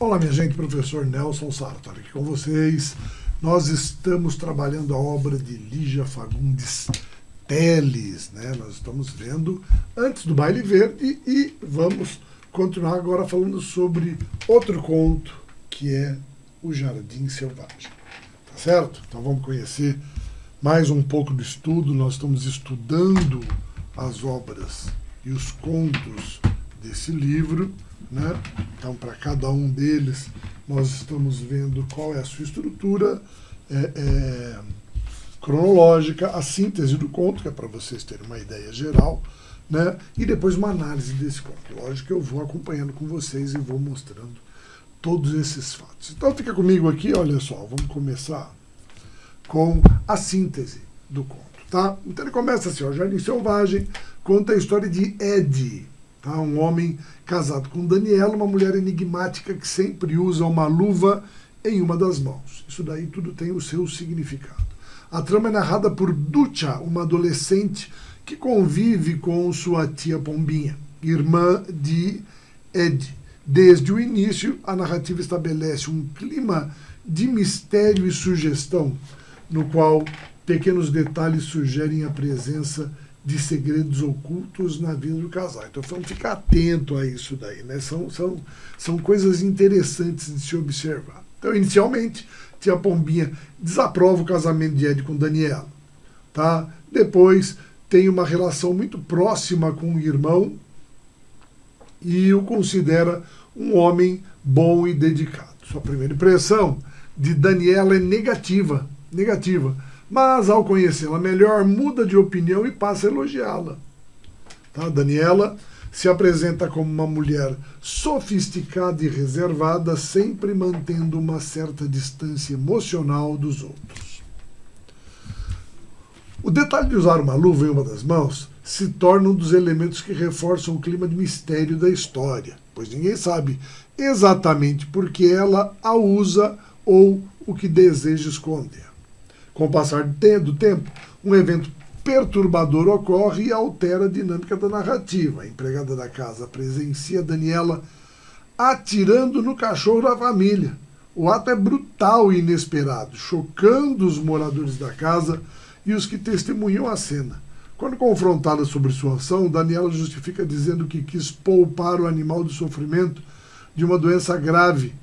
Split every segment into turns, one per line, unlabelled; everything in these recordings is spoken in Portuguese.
Olá, minha gente, professor Nelson Sartori aqui com vocês. Nós estamos trabalhando a obra de Lígia Fagundes Telles, né? Nós estamos vendo Antes do Baile Verde e vamos continuar agora falando sobre outro conto, que é O Jardim Selvagem. Tá certo? Então vamos conhecer mais um pouco do estudo. Nós estamos estudando as obras e os contos desse livro, né? Então, para cada um deles, nós estamos vendo qual é a sua estrutura cronológica, a síntese do conto, que é para vocês terem uma ideia geral, né? E depois uma análise desse conto. Lógico que eu vou acompanhando com vocês e vou mostrando todos esses fatos. Então, fica comigo aqui, olha só, vamos começar com a síntese do conto, tá? Então, ele começa assim, ó, Jardim Selvagem conta a história de Ed, tá? Um homem casado com Daniela, uma mulher enigmática que sempre usa uma luva em uma das mãos. Isso daí tudo tem o seu significado. A trama é narrada por Ducha, uma adolescente que convive com sua tia Pombinha, irmã de Ed. Desde o início, a narrativa estabelece um clima de mistério e sugestão, no qual pequenos detalhes sugerem a presença de segredos ocultos na vida do casal. Então vamos ficar atento a isso daí, né? São coisas interessantes de se observar. Então, inicialmente, tia Pombinha desaprova o casamento de Ed com Daniela, tá? Depois tem uma relação muito próxima com o irmão e o considera um homem bom e dedicado. Sua primeira impressão de Daniela é negativa, mas ao conhecê-la melhor, muda de opinião e passa a elogiá-la. Tá? Daniela se apresenta como uma mulher sofisticada e reservada, sempre mantendo uma certa distância emocional dos outros. O detalhe de usar uma luva em uma das mãos se torna um dos elementos que reforçam o clima de mistério da história, pois ninguém sabe exatamente por que ela a usa ou o que deseja esconder. Com o passar do tempo, um evento perturbador ocorre e altera a dinâmica da narrativa. A empregada da casa presencia Daniela atirando no cachorro da família. O ato é brutal e inesperado, chocando os moradores da casa e os que testemunham a cena. Quando confrontada sobre sua ação, Daniela justifica dizendo que quis poupar o animal do sofrimento de uma doença grave.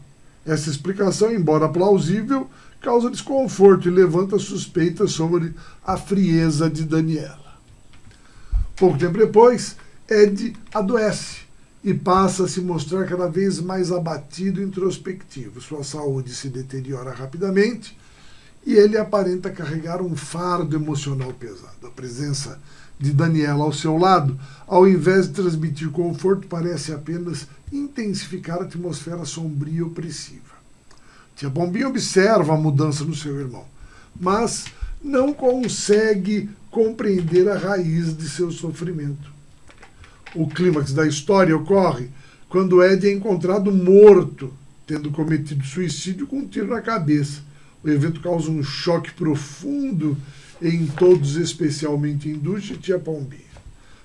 Essa explicação, embora plausível, causa desconforto e levanta suspeitas sobre a frieza de Daniela. Pouco tempo depois, Ed adoece e passa a se mostrar cada vez mais abatido e introspectivo. Sua saúde se deteriora rapidamente e ele aparenta carregar um fardo emocional pesado. A presença de Daniela ao seu lado, ao invés de transmitir conforto, parece apenas intensificar a atmosfera sombria e opressiva. Tia Pombinha observa a mudança no seu irmão, mas não consegue compreender a raiz de seu sofrimento. O clímax da história ocorre quando Ed é encontrado morto, tendo cometido suicídio com um tiro na cabeça. O evento causa um choque profundo em todos, especialmente em Ducha e tia Pombinha.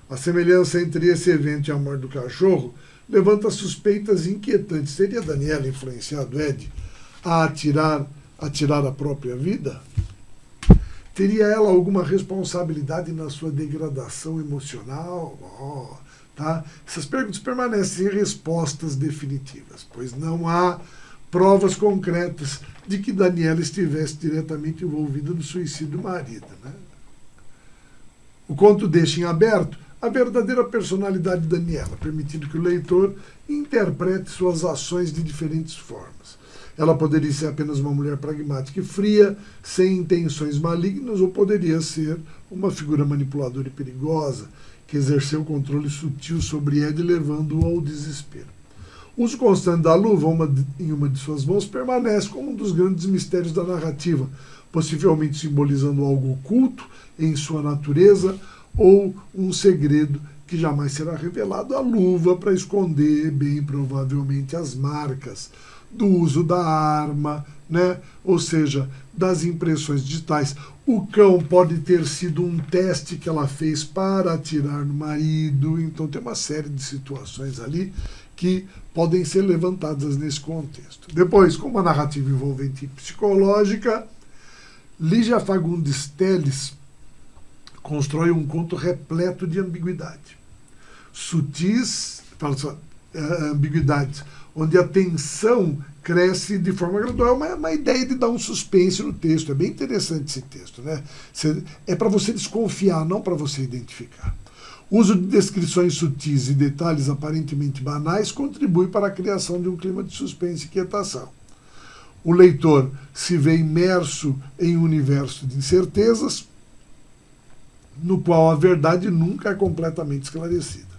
A semelhança entre esse evento e a morte do cachorro levanta suspeitas inquietantes. Teria Daniela influenciado Ed a atirar a própria vida? Teria ela alguma responsabilidade na sua degradação emocional? Tá? Essas perguntas permanecem sem respostas definitivas, pois não há provas concretas de que Daniela estivesse diretamente envolvida no suicídio do marido, né? O conto deixa em aberto a verdadeira personalidade de Daniela, permitindo que o leitor interprete suas ações de diferentes formas. Ela poderia ser apenas uma mulher pragmática e fria, sem intenções malignas, ou poderia ser uma figura manipuladora e perigosa, que exerceu controle sutil sobre Ed, levando-o ao desespero. O uso constante da luva em uma de suas mãos permanece como um dos grandes mistérios da narrativa, possivelmente simbolizando algo oculto em sua natureza ou um segredo que jamais será revelado. A luva para esconder, bem provavelmente, as marcas do uso da arma, né? Ou seja, das impressões digitais. O cão pode ter sido um teste que ela fez para atirar no marido. Então tem uma série de situações ali que podem ser levantadas nesse contexto. Depois, como a narrativa envolvente e psicológica, Lígia Fagundes Telles constrói um conto repleto de ambiguidade. Sutis ambiguidades, onde a tensão cresce de forma gradual. É uma ideia de dar um suspense no texto. É bem interessante esse texto, né? É para você desconfiar, não para você identificar. O uso de descrições sutis e detalhes aparentemente banais contribui para a criação de um clima de suspense e inquietação. O leitor se vê imerso em um universo de incertezas, no qual a verdade nunca é completamente esclarecida.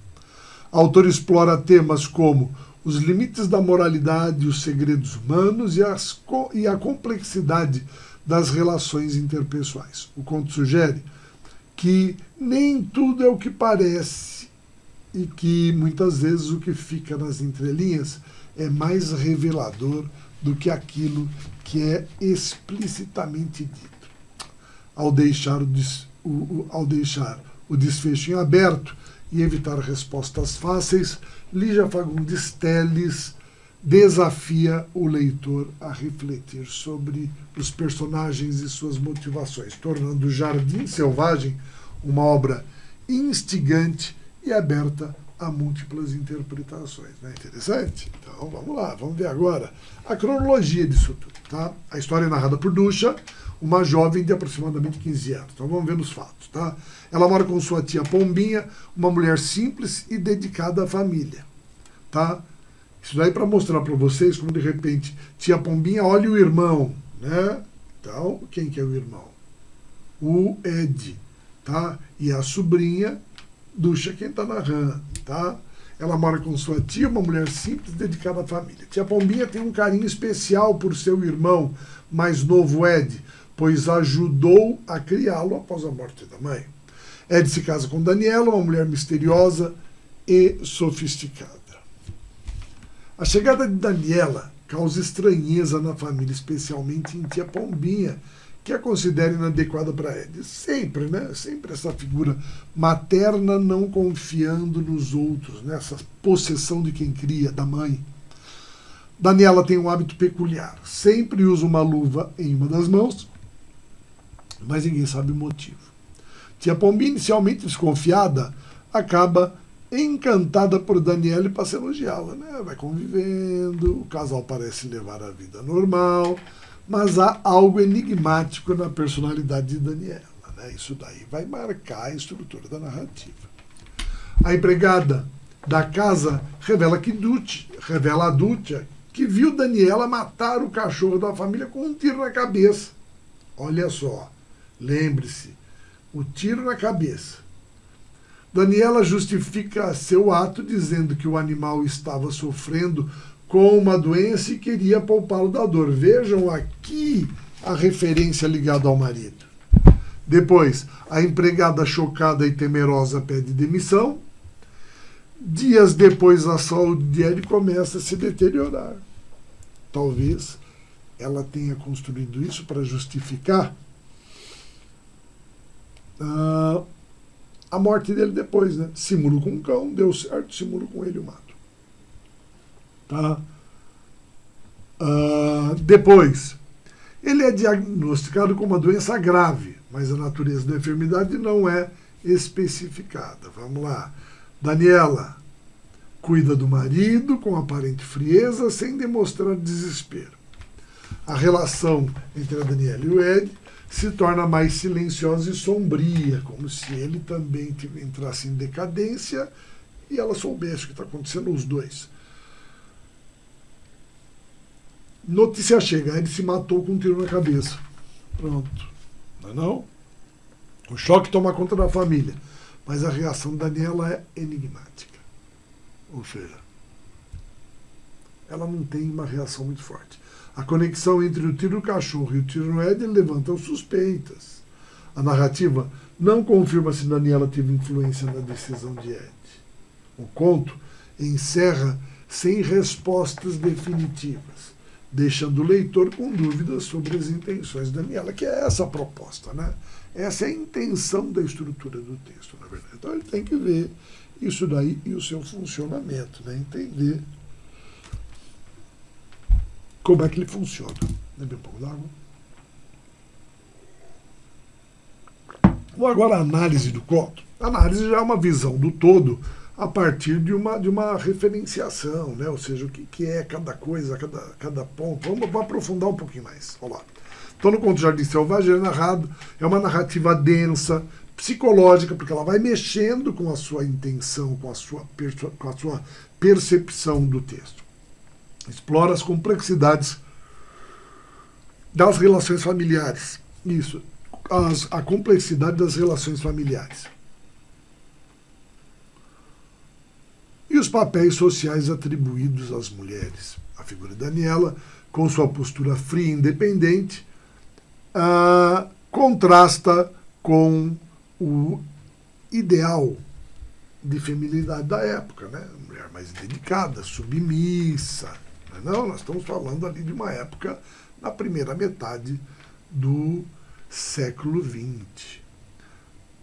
O autor explora temas como os limites da moralidade, os segredos humanos e a complexidade das relações interpessoais. O conto sugere que nem tudo é o que parece e que muitas vezes o que fica nas entrelinhas é mais revelador do que aquilo que é explicitamente dito. Ao deixar o desfecho em aberto e evitar respostas fáceis, Lígia Fagundes Telles desafia o leitor a refletir sobre os personagens e suas motivações, tornando Jardim Selvagem uma obra instigante e aberta a múltiplas interpretações. Não é interessante? Então vamos lá, vamos ver agora a cronologia disso tudo. Tá? A história é narrada por Ducha, uma jovem de aproximadamente 15 anos. Então vamos ver os fatos. Tá? Ela mora com sua tia Pombinha, uma mulher simples e dedicada à família. Tá? Isso daí para mostrar para vocês como de repente tia Pombinha olha o irmão. Né? Então, quem que é o irmão? O Ed. Tá? E a sobrinha, Ducha, quem está narrando. Tá? Ela mora com sua tia, uma mulher simples, dedicada à família. Tia Pombinha tem um carinho especial por seu irmão mais novo, Ed, pois ajudou a criá-lo após a morte da mãe. Ed se casa com Daniela, uma mulher misteriosa e sofisticada. A chegada de Daniela causa estranheza na família, especialmente em tia Pombinha, que a considera inadequada para Ed. Sempre, né? Sempre essa figura materna não confiando nos outros, né? Essa possessão de quem cria, da mãe. Daniela tem um hábito peculiar. Sempre usa uma luva em uma das mãos, mas ninguém sabe o motivo. Tia Pombinha, inicialmente desconfiada, acaba encantada por Daniela e passa a elogiá-la. Né? Vai convivendo, o casal parece levar a vida normal, mas há algo enigmático na personalidade de Daniela. Né? Isso daí vai marcar a estrutura da narrativa. A empregada da casa revela a Ducha que viu Daniela matar o cachorro da família com um tiro na cabeça. Olha só, lembre-se, o tiro na cabeça. Daniela justifica seu ato dizendo que o animal estava sofrendo com uma doença e queria poupá-lo da dor. Vejam aqui a referência ligada ao marido. Depois, a empregada chocada e temerosa pede demissão. Dias depois, a saúde de Ed começa a se deteriorar. Talvez ela tenha construído isso para justificar a morte dele depois. Né? Simulo com um cão, deu certo, simulo com ele, o mato. Tá? Depois, ele é diagnosticado com uma doença grave, mas a natureza da enfermidade não é especificada. Vamos lá. Daniela cuida do marido com aparente frieza, sem demonstrar desespero. A relação entre a Daniela e o Ed se torna mais silenciosa e sombria, como se ele também entrasse em decadência e ela soubesse o que está acontecendo, os dois. Notícia chega, Ed se matou com um tiro na cabeça. Pronto. Não é não? O choque toma conta da família. Mas a reação da Daniela é enigmática. Ou seja, ela não tem uma reação muito forte. A conexão entre o tiro no cachorro e o tiro no Ed levantam suspeitas. A narrativa não confirma se Daniela teve influência na decisão de Ed. O conto encerra sem respostas definitivas, deixando o leitor com dúvidas sobre as intenções de Daniela, que é essa a proposta, né? Essa é a intenção da estrutura do texto, na verdade. Então ele tem que ver isso daí e o seu funcionamento, né? Entender como é que ele funciona. Bebe um pouco d'água. Bom, agora a análise do conto. A análise já é uma visão do todo a partir de uma referenciação, né? Ou seja, o que é cada coisa, cada ponto. Vamos aprofundar um pouquinho mais. Vamos lá. Então, no conto Jardim Selvagem é uma narrativa densa, psicológica, porque ela vai mexendo com a sua intenção, com a sua percepção do texto. Explora as complexidades das relações familiares. Isso, a complexidade das relações familiares. E os papéis sociais atribuídos às mulheres. A figura de Daniela, com sua postura fria e independente, contrasta com o ideal de feminilidade da época, né? Mulher mais dedicada, submissa. Não, nós estamos falando ali de uma época na primeira metade do século XX.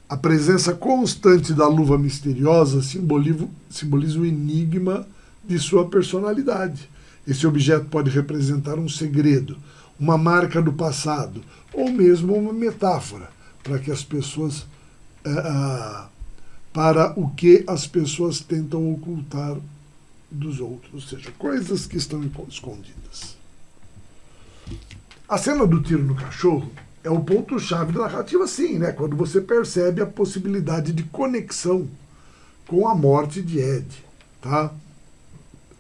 A presença constante da luva misteriosa simboliza o enigma de sua personalidade. Esse objeto pode representar um segredo, uma marca do passado, ou mesmo uma metáfora para que as pessoas para o que as pessoas tentam ocultar dos outros, ou seja, coisas que estão escondidas. A cena do tiro no cachorro é o ponto-chave da narrativa, sim, né? Quando você percebe a possibilidade de conexão com a morte de Ed. Tá?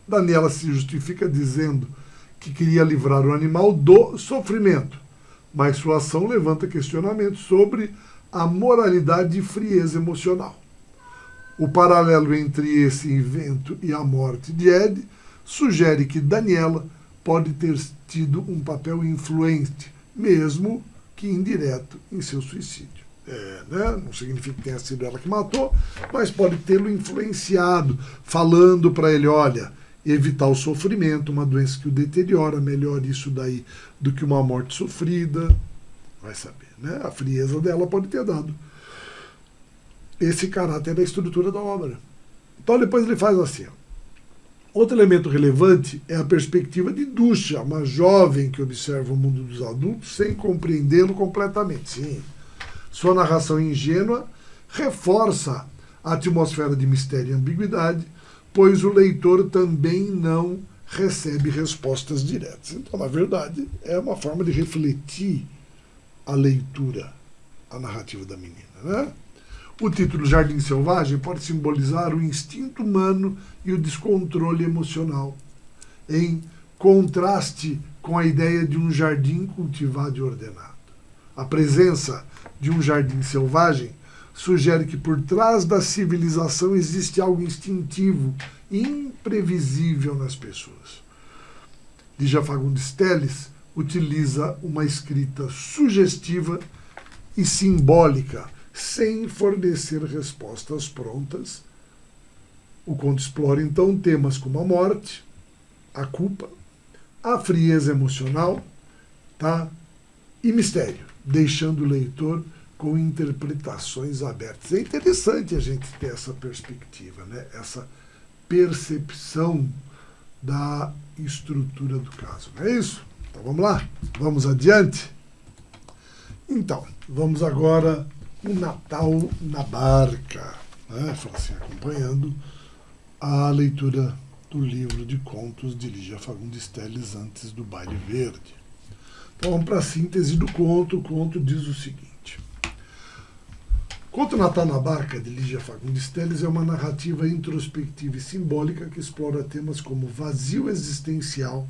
Daniela se justifica dizendo que queria livrar o animal do sofrimento, mas sua ação levanta questionamentos sobre a moralidade e frieza emocional. O paralelo entre esse evento e a morte de Ed sugere que Daniela pode ter tido um papel influente, mesmo que indireto, em seu suicídio. Né? Não significa que tenha sido ela que matou, mas pode tê-lo influenciado, falando para ele, olha, evitar o sofrimento, uma doença que o deteriora, melhor isso daí do que uma morte sofrida. Vai saber, né? A frieza dela pode ter dado esse caráter da estrutura da obra. Então depois ele faz assim. Outro elemento relevante é a perspectiva de Dusha, uma jovem que observa o mundo dos adultos sem compreendê-lo completamente. Sim, sua narração ingênua reforça a atmosfera de mistério e ambiguidade, pois o leitor também não recebe respostas diretas. Então, na verdade, é uma forma de refletir a leitura, a narrativa da menina, né? O título Jardim Selvagem pode simbolizar o instinto humano e o descontrole emocional, em contraste com a ideia de um jardim cultivado e ordenado. A presença de um jardim selvagem sugere que por trás da civilização existe algo instintivo e imprevisível nas pessoas. Lígia Fagundes Telles utiliza uma escrita sugestiva e simbólica, sem fornecer respostas prontas. O conto explora, então, temas como a morte, a culpa, a frieza emocional, tá? E mistério, deixando o leitor com interpretações abertas. É interessante a gente ter essa perspectiva, né? Essa percepção da estrutura do caso. Não é isso? Então vamos lá? Vamos adiante? Então, vamos agora o Natal na Barca, né? Assim, acompanhando a leitura do livro de contos de Lígia Fagundes Telles antes do Baile Verde. Então vamos para a síntese do conto. O conto diz o seguinte. O conto Natal na Barca, de Lígia Fagundes Telles, é uma narrativa introspectiva e simbólica que explora temas como vazio existencial,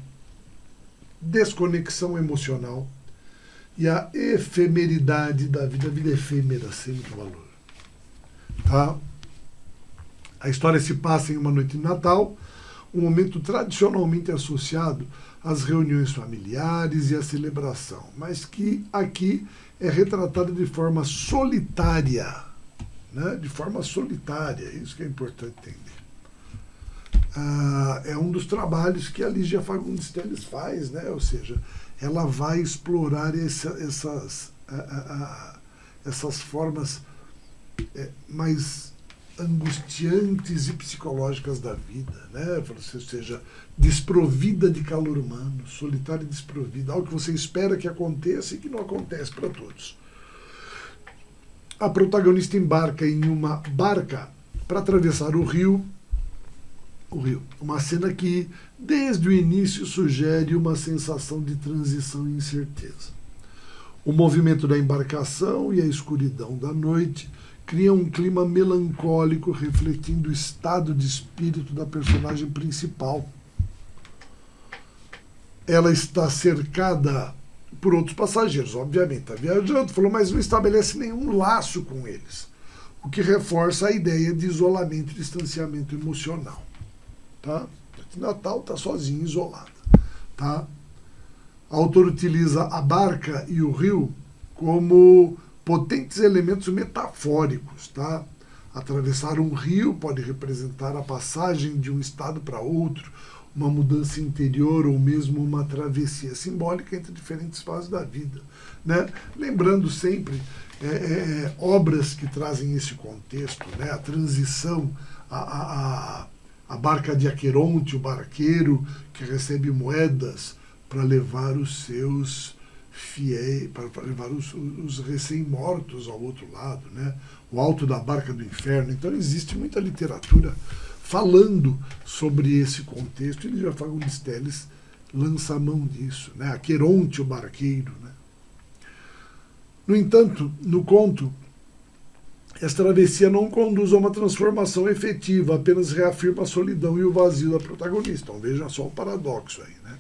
desconexão emocional, e a efemeridade da vida, a vida efêmera, sem muito valor. Tá? A história se passa em uma noite de Natal, um momento tradicionalmente associado às reuniões familiares e à celebração, mas que aqui é retratado de forma solitária. Né? De forma solitária, isso que é importante entender. é um dos trabalhos que a Lígia Fagundes Telles faz, né? Ou seja, ela vai explorar essas formas mais angustiantes e psicológicas da vida, né? Ou seja, desprovida de calor humano, solitária e desprovida, algo que você espera que aconteça e que não acontece para todos. A protagonista embarca em uma barca para atravessar o rio, uma cena que desde o início sugere uma sensação de transição e incerteza. O movimento da embarcação e a escuridão da noite criam um clima melancólico refletindo o estado de espírito da personagem principal. Ela está cercada por outros passageiros, obviamente, está viajando, falou, mas não estabelece nenhum laço com eles, o que reforça a ideia de isolamento e distanciamento emocional. Tá? Natal está sozinho, isolada. Tá? A autora utiliza a barca e o rio como potentes elementos metafóricos. Tá? Atravessar um rio pode representar a passagem de um estado para outro, uma mudança interior ou mesmo uma travessia simbólica entre diferentes fases da vida. Né? Lembrando sempre obras que trazem esse contexto, né? A transição, a barca de Aqueronte, o barqueiro que recebe moedas para levar os seus fiéis, para levar os recém-mortos ao outro lado, né? O alto da barca do inferno. Então existe muita literatura falando sobre esse contexto, e Lígia Fagundes Telles lança a mão disso, né? Aqueronte, o barqueiro. Né? No entanto, no conto, essa travessia não conduz a uma transformação efetiva, apenas reafirma a solidão e o vazio da protagonista. Então veja só o paradoxo aí. Né?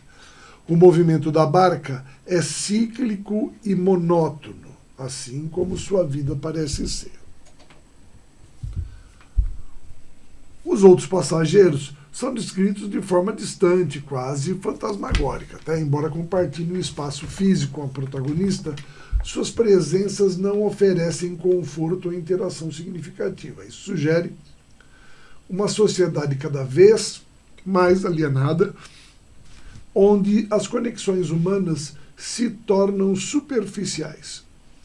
O movimento da barca é cíclico e monótono, assim como sua vida parece ser. Os outros passageiros são descritos de forma distante, quase fantasmagórica. Até embora compartilhem um espaço físico com a protagonista, suas presenças não oferecem conforto ou interação significativa. Isso sugere uma sociedade cada vez mais alienada, onde as conexões humanas se tornam superficiais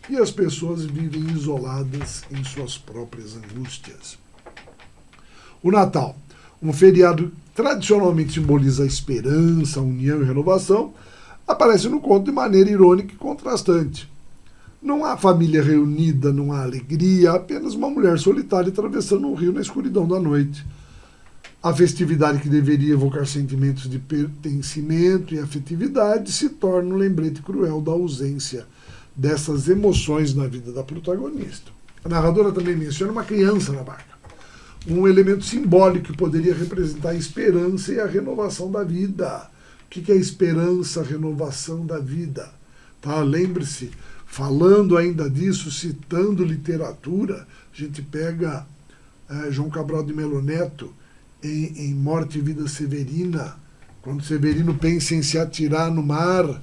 e as pessoas vivem isoladas em suas próprias angústias. O Natal, um feriado que tradicionalmente simboliza a esperança, a união e renovação, aparece no conto de maneira irônica e contrastante. Não há família reunida, não há alegria, apenas uma mulher solitária atravessando um rio na escuridão da noite. A festividade que deveria evocar sentimentos de pertencimento e afetividade se torna um lembrete cruel da ausência dessas emoções na vida da protagonista. A narradora também menciona uma criança na barca, um elemento simbólico que poderia representar a esperança e a renovação da vida. O que é esperança, renovação da vida? Tá? Lembre-se, falando ainda disso, citando literatura, a gente pega João Cabral de Melo Neto em Morte e Vida Severina, quando Severino pensa em se atirar no mar,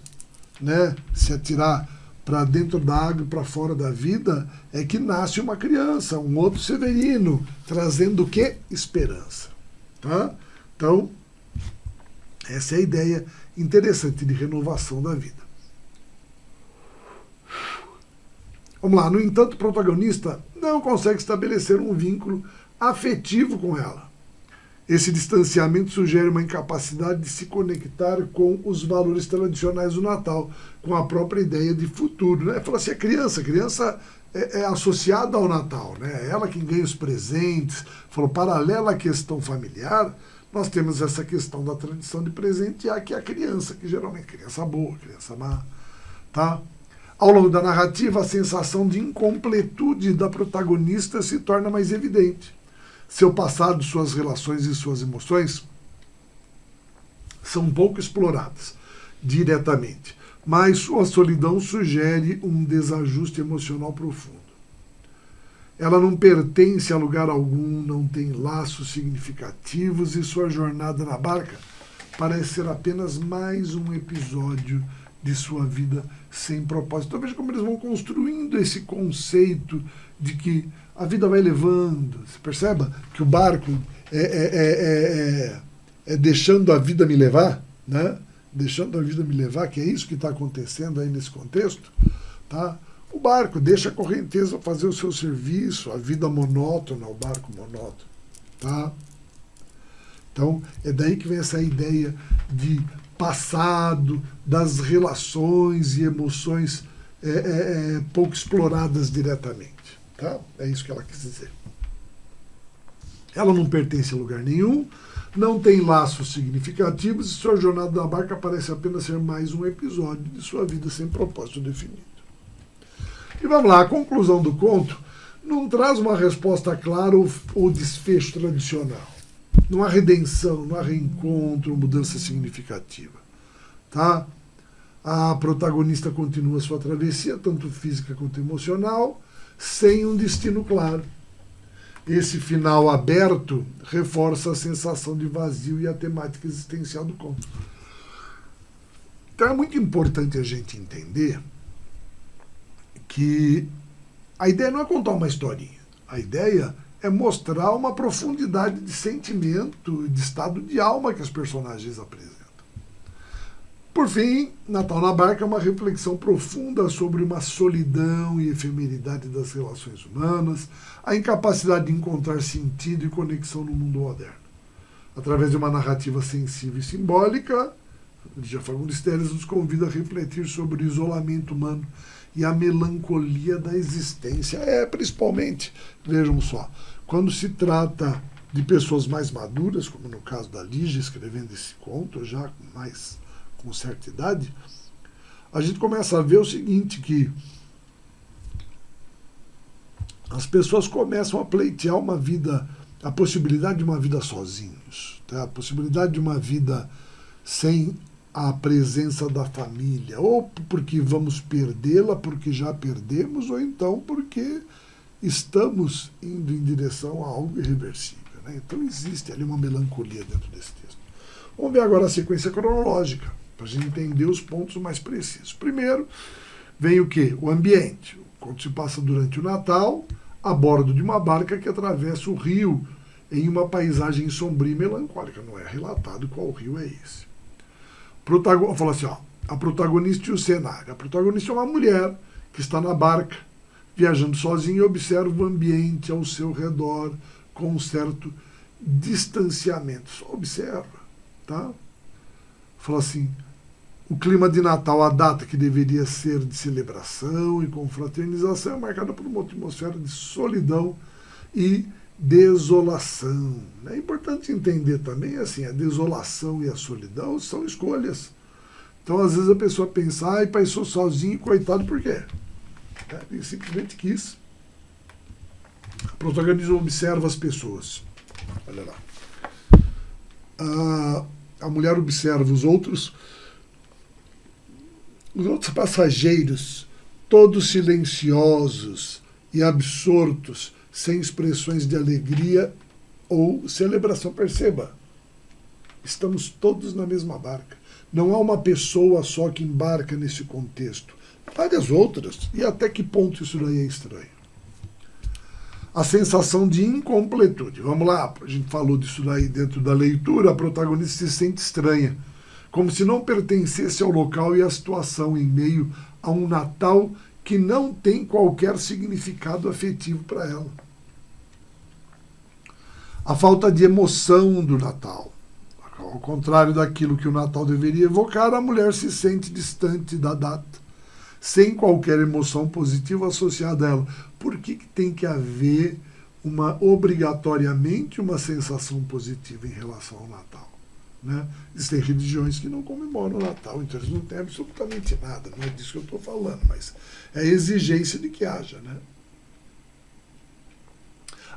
né? Se atirar para dentro da água e para fora da vida, é que nasce uma criança, um outro Severino, trazendo o quê? Esperança. Tá? Então, essa é a ideia interessante de renovação da vida. Vamos lá. No entanto, o protagonista não consegue estabelecer um vínculo afetivo com ela. Esse distanciamento sugere uma incapacidade de se conectar com os valores tradicionais do Natal, com a própria ideia de futuro. Né? Fala assim, a criança é associada ao Natal, né? Ela quem ganha os presentes. Falou, paralela à questão familiar, nós temos essa questão da tradição de presentear, que é a criança, que geralmente é criança boa, criança má. Tá? Ao longo da narrativa, a sensação de incompletude da protagonista se torna mais evidente. Seu passado, suas relações e suas emoções são pouco exploradas diretamente, mas sua solidão sugere um desajuste emocional profundo. Ela não pertence a lugar algum, não tem laços significativos e sua jornada na barca parece ser apenas mais um episódio de sua vida sem propósito. Então veja como eles vão construindo esse conceito de que a vida vai levando. Você perceba que o barco deixando a vida me levar, né? Deixando a vida me levar, que é isso que está acontecendo aí nesse contexto, tá? O barco deixa a correnteza fazer o seu serviço, a vida monótona, o barco monótono, tá? Então, é daí que vem essa ideia de passado, das relações e emoções pouco exploradas diretamente, tá? É isso que ela quis dizer. Ela não pertence a lugar nenhum, não tem laços significativos e sua jornada na barca parece apenas ser mais um episódio de sua vida sem propósito definido. E vamos lá, a conclusão do conto não traz uma resposta clara ou desfecho tradicional. Não há redenção, não há reencontro, mudança significativa. Tá? A protagonista continua sua travessia, tanto física quanto emocional, sem um destino claro. Esse final aberto reforça a sensação de vazio e a temática existencial do conto. Então é muito importante a gente entender que a ideia não é contar uma historinha. A ideia é mostrar uma profundidade de sentimento e de estado de alma que os personagens apresentam. Por fim, Natal na Barca é uma reflexão profunda sobre uma solidão e efemeridade das relações humanas, a incapacidade de encontrar sentido e conexão no mundo moderno. Através de uma narrativa sensível e simbólica, Lígia Fagundes Telles nos convida a refletir sobre o isolamento humano e a melancolia da existência. Principalmente, vejam só, quando se trata de pessoas mais maduras, como no caso da Lígia escrevendo esse conto, já com certa idade, a gente começa a ver o seguinte, que as pessoas começam a pleitear uma vida, a possibilidade de uma vida sozinhos, tá? A possibilidade de uma vida sem a presença da família, ou porque vamos perdê-la, porque já perdemos, ou então porque estamos indo em direção a algo irreversível, né? Então existe ali uma melancolia dentro desse texto. Vamos ver agora a sequência cronológica, para a gente entender os pontos mais precisos. Primeiro, vem o quê? O ambiente. O conto se passa durante o Natal, a bordo de uma barca que atravessa o rio em uma paisagem sombria e melancólica. Não é relatado qual rio é esse. Fala assim, a protagonista e o cenário. A protagonista é uma mulher que está na barca, viajando sozinha e observa o ambiente ao seu redor com um certo distanciamento. Só observa, tá? Fala assim, o clima de Natal, a data que deveria ser de celebração e confraternização, é marcada por uma atmosfera de solidão e desolação. É importante entender também, assim, a desolação e a solidão são escolhas. Então, às vezes a pessoa pensa, pai, sou sozinho, coitado, por quê? Ele simplesmente quis. A protagonista observa as pessoas. Olha lá. A mulher observa os outros passageiros, todos silenciosos e absortos, sem expressões de alegria ou celebração. Perceba, estamos todos na mesma barca. Não há uma pessoa só que embarca nesse contexto. Várias outras. E até que ponto isso daí é estranho? A sensação de incompletude. Vamos lá, a gente falou disso daí dentro da leitura. A protagonista se sente estranha, como se não pertencesse ao local e à situação, em meio a um Natal que não tem qualquer significado afetivo para ela. A falta de emoção do Natal. Ao contrário daquilo que o Natal deveria evocar, a mulher se sente distante da data, sem qualquer emoção positiva associada a ela. Por que tem que haver obrigatoriamente uma sensação positiva em relação ao Natal? Né? Existem religiões que não comemoram o Natal, então eles não têm absolutamente nada, não é disso que eu estou falando, mas é a exigência de que haja, né?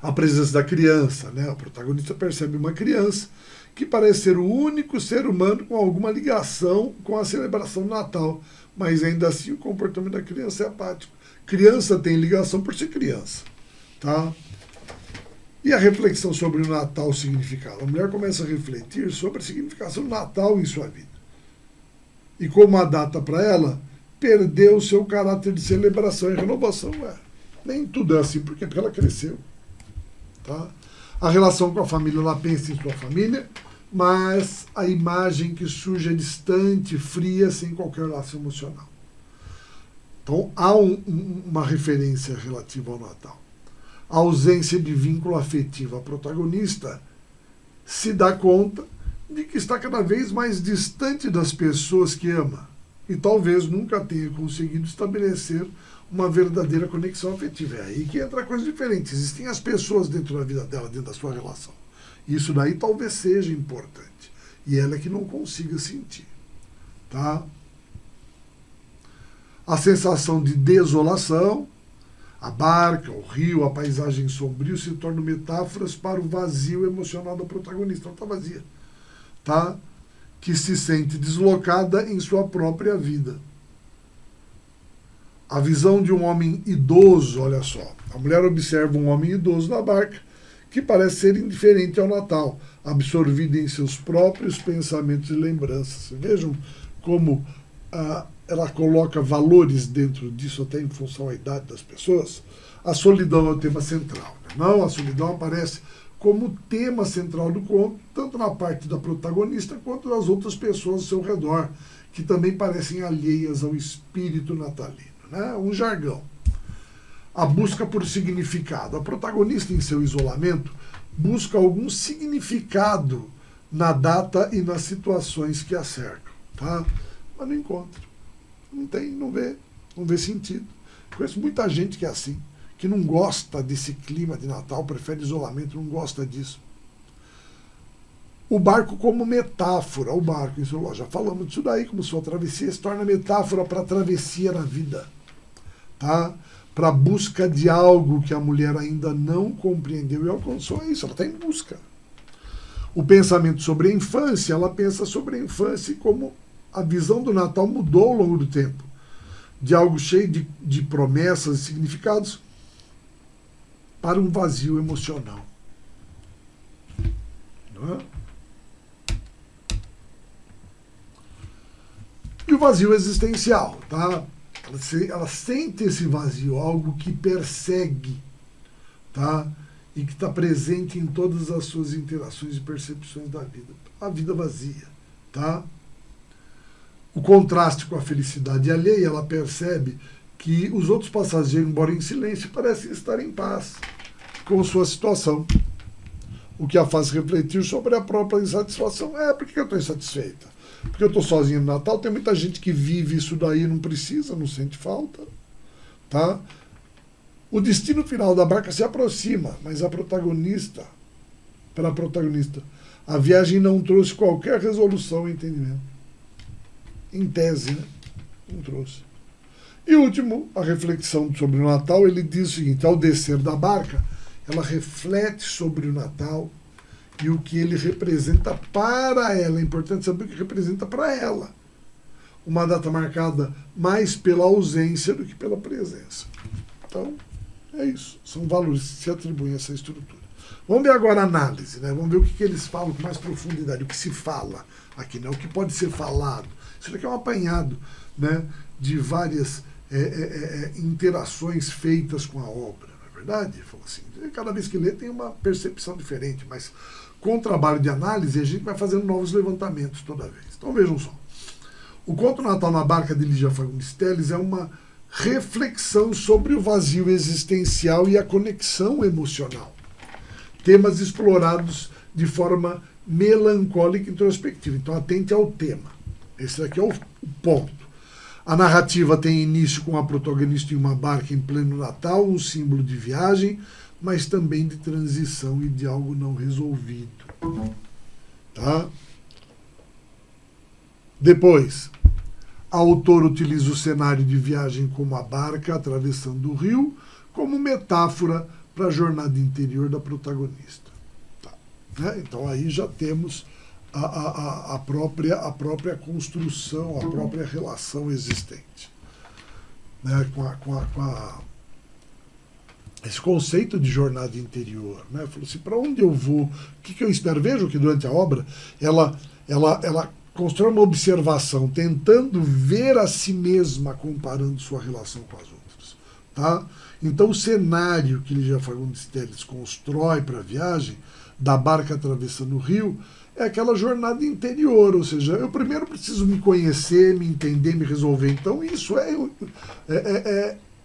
A presença da criança, né? O protagonista percebe uma criança que parece ser o único ser humano com alguma ligação com a celebração do Natal, mas ainda assim o comportamento da criança é apático. Criança tem ligação por ser criança, tá? E a reflexão sobre o Natal, o significado. A mulher começa a refletir sobre a significação do Natal em sua vida. E como a data para ela perdeu o seu caráter de celebração e renovação. Nem tudo é assim, porque ela cresceu. Tá? A relação com a família, ela pensa em sua família, mas a imagem que surge é distante, fria, sem qualquer laço emocional. Então há uma referência relativa ao Natal. A ausência de vínculo afetivo. A protagonista se dá conta de que está cada vez mais distante das pessoas que ama e talvez nunca tenha conseguido estabelecer uma verdadeira conexão afetiva. É aí que entra coisa diferente. Existem as pessoas dentro da vida dela, dentro da sua relação. Isso daí talvez seja importante. E ela é que não consiga sentir. Tá? A sensação de desolação, a barca, o rio, a paisagem sombrio se tornam metáforas para o vazio emocional da protagonista. Ela está vazia. Tá? Que se sente deslocada em sua própria vida. A visão de um homem idoso, olha só. A mulher observa um homem idoso na barca que parece ser indiferente ao Natal, absorvido em seus próprios pensamentos e lembranças. Vejam como ela coloca valores dentro disso, até em função da idade das pessoas. A solidão é o tema central. Né? Não, a solidão aparece como tema central do conto, tanto na parte da protagonista quanto das outras pessoas ao seu redor, que também parecem alheias ao espírito natalino. Né? Um jargão. A busca por significado. A protagonista, em seu isolamento, busca algum significado na data e nas situações que a cercam. Tá? Mas não encontra. Não tem, não vê sentido. Conheço muita gente que é assim, que não gosta desse clima de Natal, prefere isolamento, não gosta disso. O barco como metáfora, o barco, isso nós já falamos disso daí, como sua travessia se torna metáfora para a travessia na vida. Tá? Para a busca de algo que a mulher ainda não compreendeu e alcançou. É isso, ela está em busca. O pensamento sobre a infância, ela pensa sobre a infância e como a visão do Natal mudou ao longo do tempo. De algo cheio de promessas e significados para um vazio emocional. Não é? E o vazio existencial, tá? Ela sente esse vazio, algo que persegue, tá? E que está presente em todas as suas interações e percepções da vida. A vida vazia, tá? O contraste com a felicidade alheia, ela percebe que os outros passageiros, embora em silêncio, parecem estar em paz com sua situação. O que a faz refletir sobre a própria insatisfação. Por que eu estou insatisfeita? Porque eu estou sozinho no Natal, tem muita gente que vive isso daí, não precisa, não sente falta. Tá? O destino final da barca se aproxima, mas para a protagonista, a viagem não trouxe qualquer resolução e entendimento. Em tese, né? Não trouxe. E último, a reflexão sobre o Natal, ele diz o seguinte: ao descer da barca, ela reflete sobre o Natal e o que ele representa para ela. É importante saber o que representa para ela. Uma data marcada mais pela ausência do que pela presença. Então, é isso. São valores que se atribuem a essa estrutura. Vamos ver agora a análise, né? Vamos ver o que eles falam com mais profundidade, o que se fala aqui, né? O que pode ser falado. Isso daqui é um apanhado, né, de várias interações feitas com a obra, não é verdade? Falou assim, cada vez que lê tem uma percepção diferente, mas com o trabalho de análise a gente vai fazendo novos levantamentos toda vez. Então vejam só. O Conto Natal na Barca de Lígia Fagundes Telles é uma reflexão sobre o vazio existencial e a conexão emocional. Temas explorados de forma melancólica e introspectiva. Então atente ao tema. Esse aqui é o ponto. A narrativa tem início com a protagonista em uma barca em pleno Natal, um símbolo de viagem, mas também de transição e de algo não resolvido. Tá? Depois, a autora utiliza o cenário de viagem como a barca atravessando o rio como metáfora para a jornada interior da protagonista. Tá? Né? Então aí já temos a própria construção, a própria relação existente, né, esse conceito de jornada interior. Né, falou assim, para onde eu vou? O que eu espero? Vejo que durante a obra ela constrói uma observação, tentando ver a si mesma, comparando sua relação com as outras. Tá? Então o cenário que Lígia Fagundes Telles constrói para a viagem da barca atravessando o rio é aquela jornada interior, ou seja, eu primeiro preciso me conhecer, me entender, me resolver. Então isso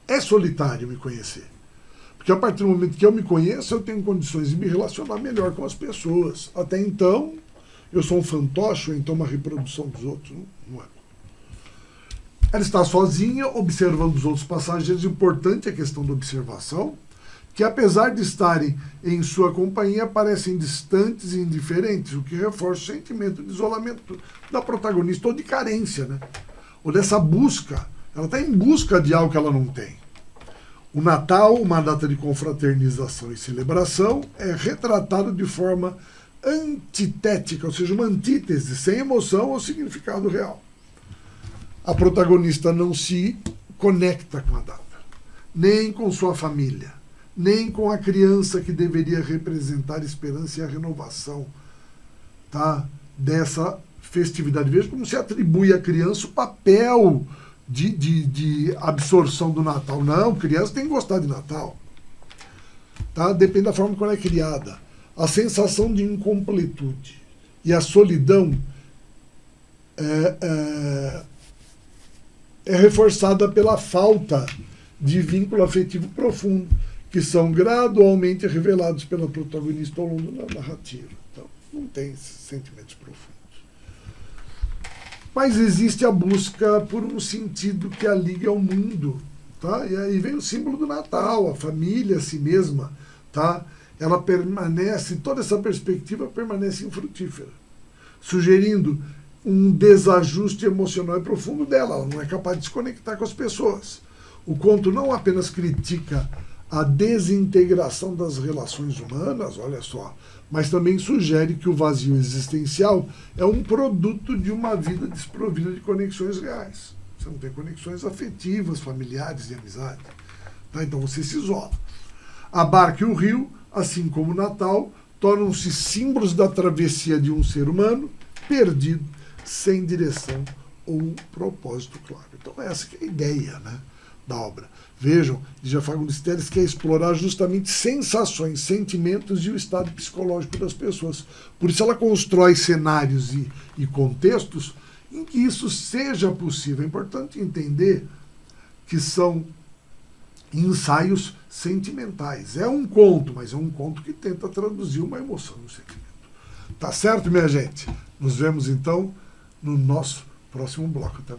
é solitário, me conhecer. Porque a partir do momento que eu me conheço, eu tenho condições de me relacionar melhor com as pessoas. Até então, eu sou um fantoche, ou então uma reprodução dos outros. Não é. Ela está sozinha, observando os outros passageiros. Importante a questão da observação, que apesar de estarem em sua companhia, parecem distantes e indiferentes, o que reforça o sentimento de isolamento da protagonista, ou de carência, né? Ou dessa busca. Ela está em busca de algo que ela não tem. O Natal, uma data de confraternização e celebração, é retratado de forma antitética, ou seja, uma antítese, sem emoção ou significado real. A protagonista não se conecta com a data, nem com sua família, nem com a criança que deveria representar a esperança e a renovação, tá, dessa festividade. Veja como se atribui à criança o papel de absorção do Natal. Não, criança tem que gostar de Natal. Tá? Depende da forma como ela é criada. A sensação de incompletude e a solidão é reforçada pela falta de vínculo afetivo profundo, que são gradualmente revelados pela protagonista ao longo da narrativa. Então, não tem esses sentimentos profundos. Mas existe a busca por um sentido que a liga ao mundo. Tá? E aí vem o símbolo do Natal, a família, a si mesma. Tá? Ela permanece, toda essa perspectiva permanece infrutífera, sugerindo um desajuste emocional e profundo dela. Ela não é capaz de se conectar com as pessoas. O conto não apenas critica a desintegração das relações humanas, olha só, mas também sugere que o vazio existencial é um produto de uma vida desprovida de conexões reais. Você não tem conexões afetivas, familiares, de amizade. Tá? Então você se isola. A barca e o rio, assim como o Natal, tornam-se símbolos da travessia de um ser humano perdido, sem direção ou propósito claro. Então essa que é a ideia, né, da obra. Vejam, Lígia Fagundes Telles quer explorar justamente sensações, sentimentos e o estado psicológico das pessoas. Por isso ela constrói cenários e contextos em que isso seja possível. É importante entender que são ensaios sentimentais. É um conto, mas é um conto que tenta traduzir uma emoção no sentimento. Tá certo, minha gente? Nos vemos, então, no nosso próximo bloco. Até mais.